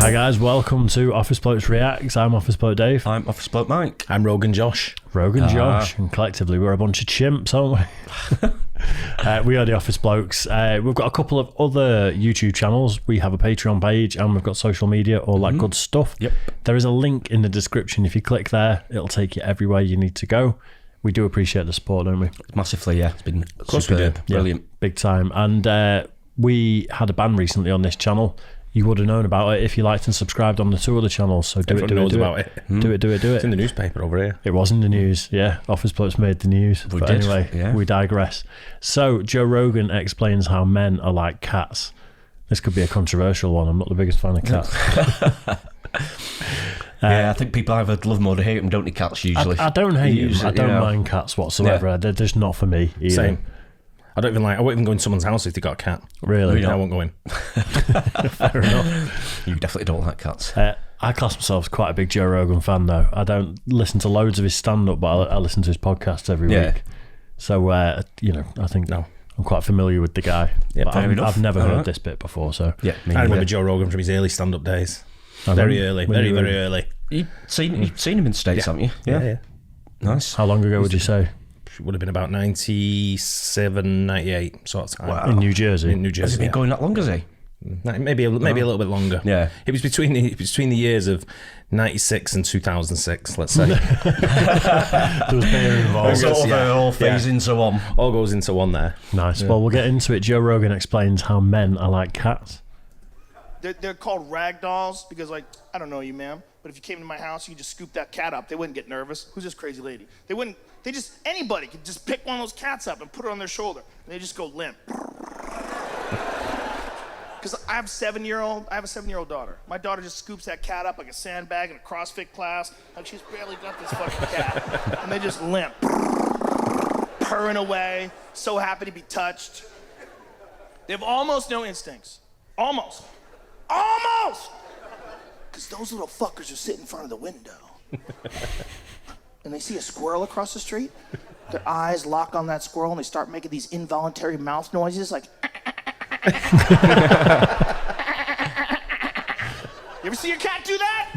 Hi guys, welcome to Office Blokes Reacts. I'm Office Bloke Dave. I'm Office Bloke Mike. I'm Rogan Josh. Rogan Josh, and collectively we're a bunch of chimps, aren't we? We are the Office Blokes. We've got a couple of other YouTube channels. We have a Patreon page and we've got social media, all that good stuff. Yep. There is a link in the description. If you click there, it'll take you everywhere you need to go. We do appreciate the support, don't we? Massively, yeah. It's been Of course we do. Brilliant. Yeah, big time. And we had a ban recently on this channel. You would have known about it if you liked and subscribed on the two other channels. So do Everyone knows it. about it. Do it. It's in the newspaper over here. It was in the news, yeah. Office Blokes made the news. We But did, anyway, yeah. we digress. So Joe Rogan explains how men are like cats. This could be a controversial one. I'm not the biggest fan of cats. Yeah, I think people either love them or they hate them, don't they, cats, usually? I don't hate them. Usually, I don't you know. mind cats whatsoever. Yeah. They're just not for me either. Same. I won't even go in someone's house if they got a cat. Really? I won't go in. Fair enough. You definitely don't like cats. I class myself as quite a big Joe Rogan fan, though. I don't listen to loads of his stand-up, but I listen to his podcasts every week. So, I think I'm quite familiar with the guy. Yeah, But fair enough. I've never All heard right. this bit before, so... Yeah, I remember Joe Rogan from his early stand-up days. Very early. When you were- Very early. You've seen him in States, haven't you? Yeah. Nice. How long ago would you say? Would have been about 97, 98 sort of time. Wow. In New Jersey? In New Has Jersey. he been going that long, has he? Maybe a little bit longer. Yeah. It was between the years of 96 and 2006, let's say. There was beer involved. Sort of, all phase into one. All goes into one there. Nice. Well, we'll get into it. Joe Rogan explains how men are like cats. They're called rag dolls because, like, I don't know you, ma'am, but if you came to my house, you could just scoop that cat up. They wouldn't get nervous. Who's this crazy lady? Anybody could just pick one of those cats up and put it on their shoulder, and they just go limp. Because I have a 7-year-old daughter. My daughter just scoops that cat up like a sandbag in a CrossFit class. Like, she's barely got this fucking cat. And they just limp. Purring away, so happy to be touched. They have almost no instincts. Almost. Because those little fuckers are sitting in front of the window. And they see a squirrel across the street. Their eyes lock on that squirrel and they start making these involuntary mouth noises like... You ever see your cat do that?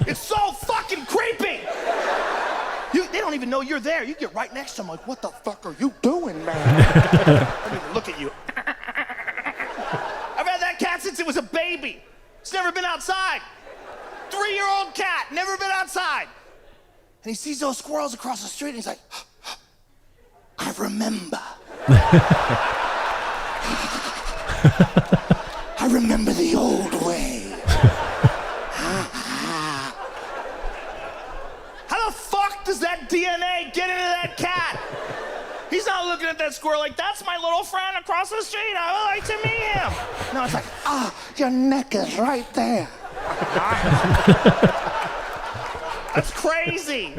It's so fucking creepy. They don't even know you're there. You get right next to them like, what the fuck are you doing, man? I don't even look at you. I've had that cat since it was a baby. It's never been outside. 3-year-old cat, never been outside. And he sees those squirrels across the street and he's like, I remember. I remember the old way. How the fuck does that DNA get into that cat? He's not looking at that squirrel like, that's my little friend across the street. I would like to meet him. No, it's like, your neck is right there. That's crazy.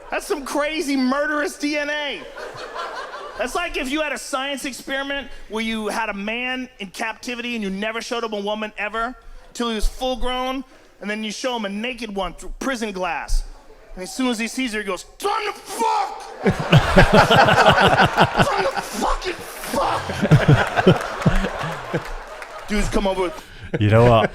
That's some crazy murderous DNA. That's like if you had a science experiment where you had a man in captivity and you never showed him a woman ever till he was full grown, and then you show him a naked one through prison glass. And as soon as he sees her, he goes, time to fuck! Time to fucking fuck! Dudes come over with... You know what?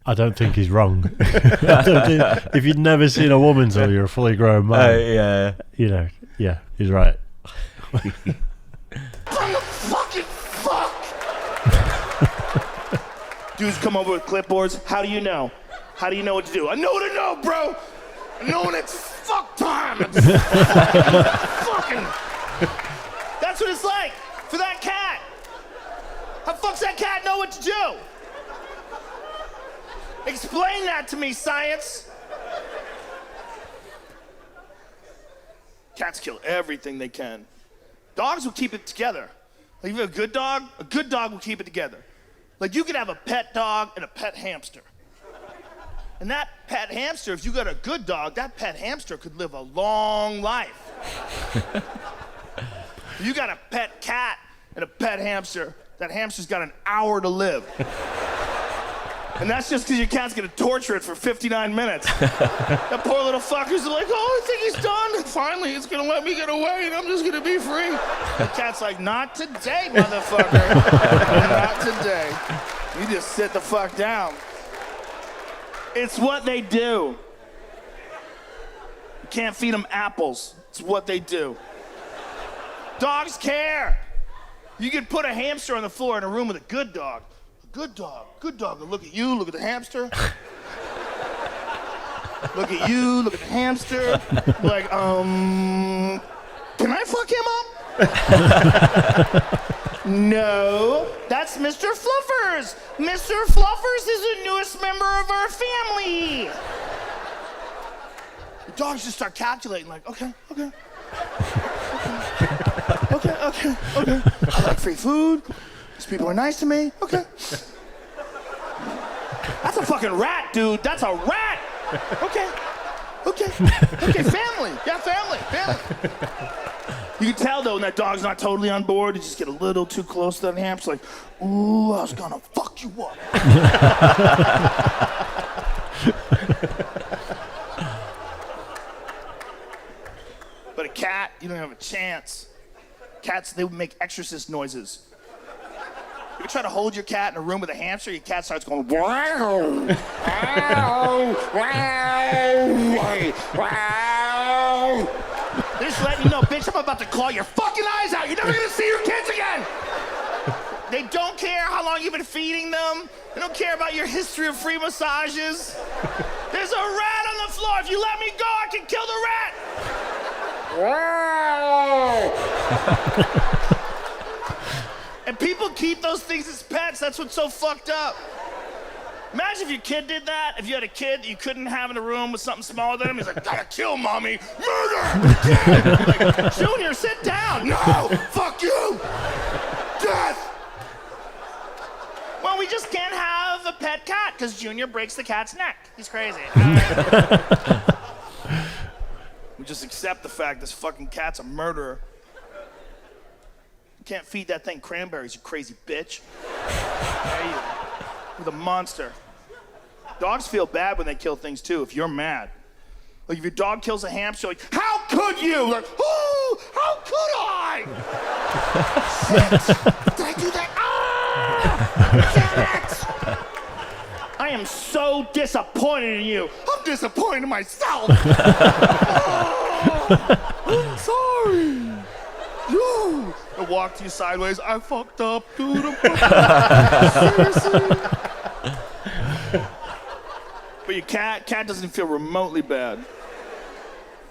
I don't think he's wrong. If you'd never seen a woman till you're a fully grown man, Yeah. He's right. Time to fucking fuck! Dudes come over with clipboards. How do you know? How do you know what to do? I know what to know, bro! I know when it's fuck time! It's fucking... That's what it's like for that cat. How the fuck's that cat know what to do? Explain that to me, science. Cats kill everything they can. Dogs will keep it together. Like if you have a good dog will keep it together. Like you could have a pet dog and a pet hamster. And that pet hamster, if you got a good dog, that pet hamster could live a long life. You got a pet cat and a pet hamster, that hamster's got an hour to live. And that's just because your cat's gonna torture it for 59 minutes. That poor little fucker's like, oh, I think he's done. Finally, it's gonna let me get away and I'm just gonna be free. The cat's like, not today, motherfucker. Not today. You just sit the fuck down. It's what they do. You can't feed them apples. It's what they do. Dogs care. You could put a hamster on the floor in a room with a good dog. A good dog will look at you, look at the hamster. Look at you, look at the hamster. Like, can I fuck him up? No, that's Mr. Fluffers. Mr. Fluffers is the newest member of our family. The dogs just start calculating, like, okay. Okay. I like free food. These people are nice to me. Okay. That's a fucking rat, dude. That's a rat. Okay, family. Yeah, family. You can tell, though, when that dog's not totally on board, you just get a little too close to that hamster, like, ooh, I was gonna fuck you up. But a cat, you don't have a chance. Cats, they would make exorcist noises. You ever try to hold your cat in a room with a hamster, your cat starts going, wow, wow. They're just letting you know, bitch, I'm about to claw your fucking eyes out. You're never gonna see your kids again. They don't care how long you've been feeding them. They don't care about your history of free massages. There's a rat on the floor. If you let me go, I can kill the rat. And people keep those things as pets. That's what's so fucked up. Imagine if your kid did that. If you had a kid that you couldn't have in a room with something smaller than him, he's like, gotta kill mommy. Murder! Like, Junior, sit down. No! Fuck you! Death! Well, we just can't have a pet cat because Junior breaks the cat's neck. He's crazy. We just accept the fact this fucking cat's a murderer. You can't feed that thing cranberries, you crazy bitch. Yeah, you. You're the monster. Dogs feel bad when they kill things too, if you're mad. Like if your dog kills a hamster, like, how could you? Like, oh, how could I? Shit, did I do that? Ah! Damn it! I am so disappointed in you. I'm disappointed in myself. I'm sorry. You. I walked you sideways. I fucked up, dude. I'm fucked up. Seriously. But your cat doesn't feel remotely bad.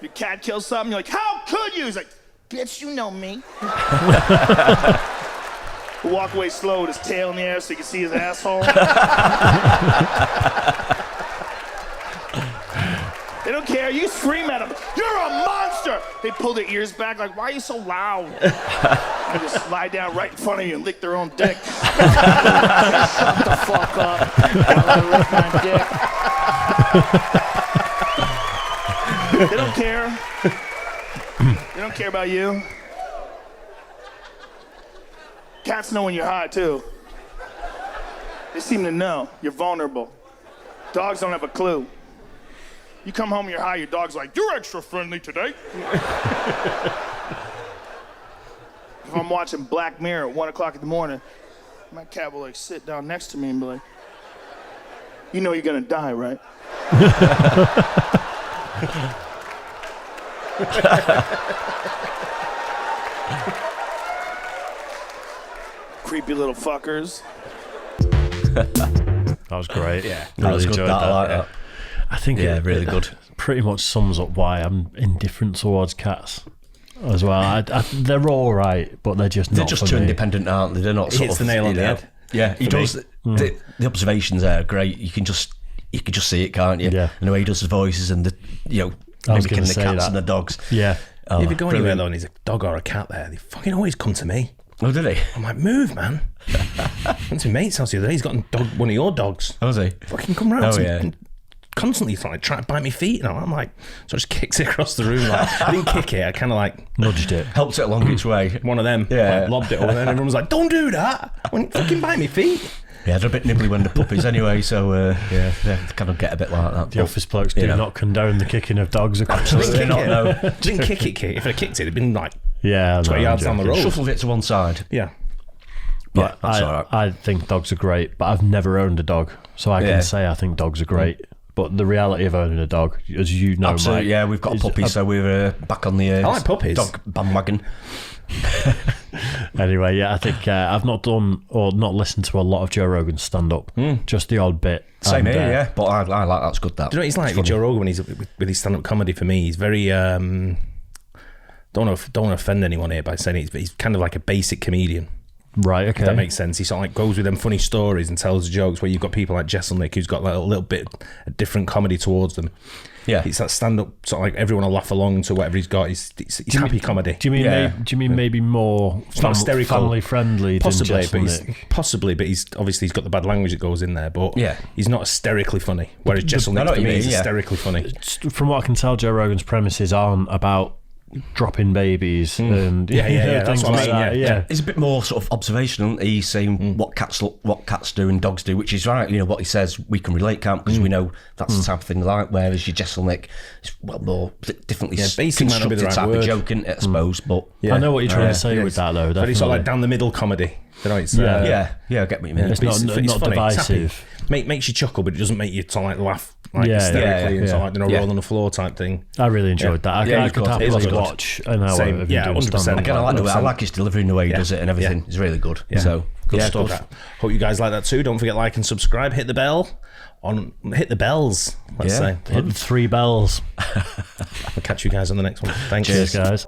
Your cat kills something, you're like, how could you? He's like, bitch, you know me. He'll walk away slow with his tail in the air so you can see his asshole. They don't care. You scream at them. You're a monster. They pull their ears back like, why are you so loud? They just lie down right in front of you and lick their own dick. Shut the fuck up while I lick my dick. They don't care. They don't care about you. Cats know when you're hot, too. They seem to know you're vulnerable. Dogs don't have a clue. You come home, you're high, your dog's like, you're extra friendly today. If I'm watching Black Mirror at 1 o'clock in the morning, my cat will like sit down next to me and be like, you know you're gonna die, right? Creepy little fuckers. That was great. Yeah, really that was good. enjoyed I that. like that. I think really good. Pretty much sums up why I'm indifferent towards cats as well. They're all right, but they're just They're not just for too me. independent, aren't they? They're not sort Hits of the nail on the head. Yeah, he does. The observations there are great. You can just see it, can't you? Yeah. And the way he does the voices and the mimicking the cats and the dogs. Yeah. Oh, If you go anywhere brilliant. though and there's a dog or a cat there, they fucking always come to me. Oh, did he? I'm like, move, man. Went to my mate's house the other day. He's got one of your dogs. Oh, was he? Fucking come round. Oh, to me yeah. and constantly trying to bite my feet. And I'm like, so I just kicked it across the room. Like, I didn't kick it. I kind of like Nudged it. Helped it along its way. one of them. Yeah. Like, lobbed it over there. And everyone was like, don't do that. When fucking bite me feet. Yeah, they're a bit nibbly when they're puppies anyway, so they kind of get a bit like that. The office blokes do not condone the kicking of dogs across the Didn't street. kick it. Didn't kick it. If I kicked it, it'd been like Yeah, 20 yards down the road. Shuffled it to one side. Yeah. Yeah, that's all right. I think dogs are great, but I've never owned a dog, so I can say I think dogs are great. but the reality of owning a dog, as you know, Absolutely, Mike, yeah, we've got a puppy, so we're back on the I like puppies. dog bandwagon. Anyway, yeah, I think I've not done or not listened to a lot of Joe Rogan's stand-up, just the odd bit. Same here, yeah, but I like that's good. That. Do you know what he's like? Joe Rogan, when he's with his stand-up comedy, for me, he's very. Don't want to offend anyone here by saying it, but he's kind of like a basic comedian. Right, okay. If that makes sense. He sort of like goes with them funny stories and tells the jokes, where you've got people like Jesselnick who's got like a little bit a different comedy towards them. Yeah, it's that stand-up sort of like everyone will laugh along to whatever he's got. He's happy comedy. Do you mean maybe more family friendly? Possibly, than but he's obviously got the bad language that goes in there. But yeah, he's not hysterically funny. Whereas Jesselnick to me is hysterically funny. From what I can tell, Joe Rogan's premises aren't about dropping babies and that's what I mean. That. Yeah, it's a bit more sort of observational. He's saying what cats do and dogs do, which is right. You know what he says, we can relate, can't, because we know that's the type of thing like. Whereas your Jesselnick is more differently constructed the right type word. of joking, I suppose. But I know what you're trying to say with that, though. But it's sort of like down the middle comedy. You know, it's I get what you mean. It's not funny. divisive. Makes you chuckle, but it doesn't make you to like laugh hysterically and sort of like roll on the floor type thing. I really enjoyed that. I could happily watch an hour Same. of him doing 100%. stand-up. Again, I like his delivery and the way he does it and everything. It's really good. So good stuff. Good. Hope you guys like that too. Don't forget, like and subscribe. Hit the bell. Hit the bells. Let's say Hit the 3 bells. I'll catch you guys on the next one. Thanks. Cheers, guys.